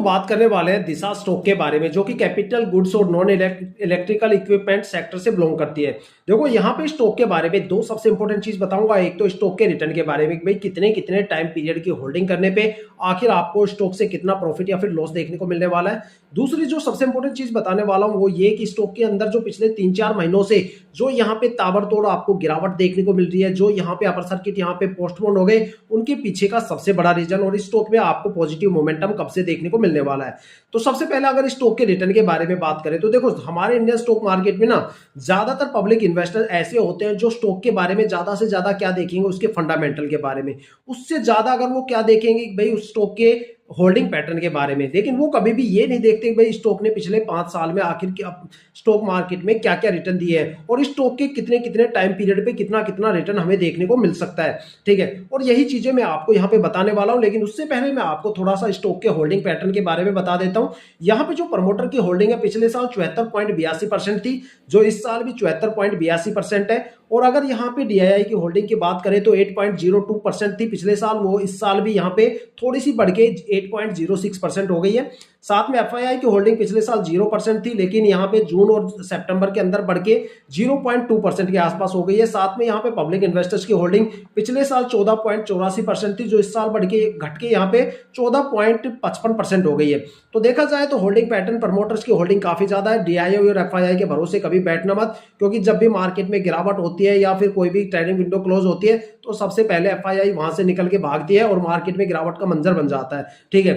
बात करने वाले हैं दिशा स्टॉक के बारे में, जो कि कैपिटल गुड्स और नॉन इलेक्ट्रिकल इक्विपमेंट सेक्टर से बिलोंग करती है। देखो यहाँ पे स्टॉक के बारे में दो सबसे इंपॉर्टेंट चीज बताऊंगा। एक तो स्टॉक के रिटर्न के बारे में, भाई कितने कितने टाइम पीरियड की होल्डिंग करने पे आखिर आपको स्टॉक से कितना प्रॉफिट या फिर लॉस देखने को मिलने वाला है। दूसरी जो सबसे इंपॉर्टेंट चीज बताने वाला हूँ वो ये कि स्टॉक के अंदर जो पिछले 3-4 महीनों से जो यहाँ पे ताबड़तोड़ आपको गिरावट देखने को मिल रही है, जो यहाँ पे अपर सर्किट यहाँ पे पोस्टपोन हो गए, उनके पीछे का सबसे बड़ा रीजन और इस स्टॉक में आपको पॉजिटिव मोमेंटम कब से देखने को मिलने वाला है। तो सबसे पहले अगर स्टॉक के रिटर्न के बारे में बात करें तो देखो हमारे इंडियन स्टॉक मार्केट में ना ज्यादातर पब्लिक इन्वेस्टर ऐसे होते हैं जो स्टॉक के बारे में ज्यादा से ज्यादा क्या देखेंगे, उसके फंडामेंटल के बारे में, उससे ज्यादा अगर वो क्या देखेंगे भाई उस स्टॉक के होल्डिंग पैटर्न के बारे में। लेकिन वो कभी भी ये नहीं देखते कि भाई स्टॉक ने पिछले 5 साल में आखिर स्टॉक मार्केट में क्या क्या रिटर्न दिए हैं और इस स्टॉक के कितने कितने टाइम पीरियड पे कितना कितना रिटर्न हमें देखने को मिल सकता है। ठीक है, और यही चीजें मैं आपको यहाँ पे बताने वाला हूँ। लेकिन उससे पहले मैं आपको थोड़ा सा स्टॉक के होल्डिंग पैटर्न के बारे में बता देता हूँ। यहाँ पे जो प्रमोटर की होल्डिंग है पिछले साल 74.82% थी, जो इस साल भी 74.82% है। और अगर यहाँ पे डीआईआई की होल्डिंग की बात करें तो 8.02% थी पिछले साल, वो इस साल भी यहाँ पे थोड़ी सी बढ़ के 8.06% हो गई है। साथ में एफआईआई की होल्डिंग पिछले साल 0% थी, लेकिन यहाँ पे जून और सितंबर के अंदर बढ़ के 0.2% के आसपास हो गई है। साथ में यहाँ पे पब्लिक इन्वेस्टर्स की होल्डिंग पिछले साल 14.84% थी, जो इस साल बढ़ के घट के यहाँ पे 14.55% हो गई है। तो देखा जाए तो होल्डिंग पैटर्न प्रमोटर्स की होल्डिंग काफी ज्यादा है। डीआईआई और एफआईआई के भरोसे कभी बैठना मत, क्योंकि जब भी मार्केट में गिरावट होती है या फिर कोई भी ट्रेडिंग विंडो क्लोज होती है तो सबसे पहले एफआईआई वहां से निकल के भागती है और मार्केट में गिरावट का मंजर बन जाता है। ठीक है,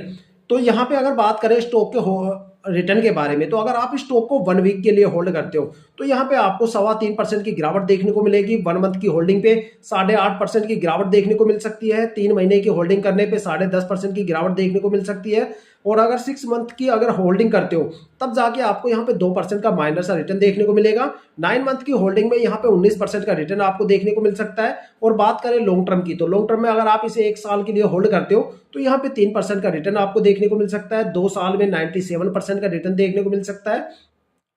तो यहाँ पे अगर बात करें स्टॉक के रिटर्न के बारे में, तो अगर आप स्टॉक को 1 वीक के लिए होल्ड करते हो तो यहाँ पे आपको 3.25% की गिरावट देखने को मिलेगी। 1 मंथ की होल्डिंग पे 8.5% की गिरावट देखने को मिल सकती है। 3 महीने की होल्डिंग करने पे 10.5% की गिरावट देखने को मिल सकती है। और अगर 6 मंथ की अगर होल्डिंग करते हो तब जाके आपको यहाँ पे 2% का माइनर सा रिटर्न देखने को मिलेगा। 9 मंथ की होल्डिंग में यहाँ पे 19% का रिटर्न आपको देखने को मिल सकता है। और बात करें लॉन्ग टर्म की, तो लॉन्ग टर्म में अगर आप इसे 1 साल के लिए होल्ड करते हो तो यहाँ पे 3% का रिटर्न आपको देखने को मिल सकता है। 2 साल में 97% का रिटर्न देखने को मिल सकता है।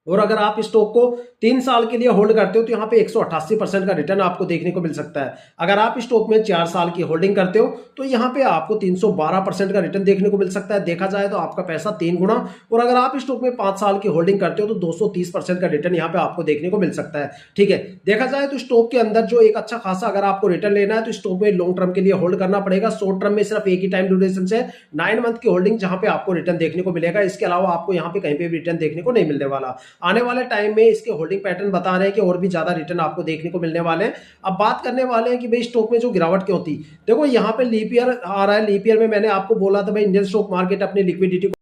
और अगर आप स्टॉक को 3 साल के लिए होल्ड करते हो तो यहाँ पे 188% का रिटर्न आपको देखने को मिल सकता है। अगर आप स्टॉक में 4 साल की होल्डिंग करते हो तो यहाँ पे आपको 312% का रिटर्न देखने को मिल सकता है। देखा जाए तो आपका पैसा 3 गुना। और अगर आप स्टॉक में 5 साल की होल्डिंग करते हो तो 230% का रिटर्न यहाँ पे आपको देखने को मिल सकता है। ठीक है, देखा जाए तो स्टॉक के अंदर जो एक अच्छा खासा अगर आपको रिटर्न लेना है तो स्टॉक में लॉन्ग टर्म के लिए होल्ड करना पड़ेगा। शॉर्ट टर्म में सिर्फ एक ही टाइम ड्यूरेशन से 9 मंथ की होल्डिंग जहां पे आपको रिटर्न देखने को मिलेगा। इसके अलावा आपको यहाँ पे कहीं पे भी रिटर्न देखने को नहीं मिलने वाला। आने वाले टाइम में इसके होल्डिंग पैटर्न बता रहे हैं कि और भी ज्यादा रिटर्न आपको देखने को मिलने वाले हैं। अब बात करने वाले हैं कि भाई स्टॉक में जो गिरावट क्यों थी। देखो यहाँ पे लीप ईयर आ रहा है। लीप ईयर में मैंने आपको बोला था भाई इंडियन स्टॉक मार्केट अपनी लिक्विडिटी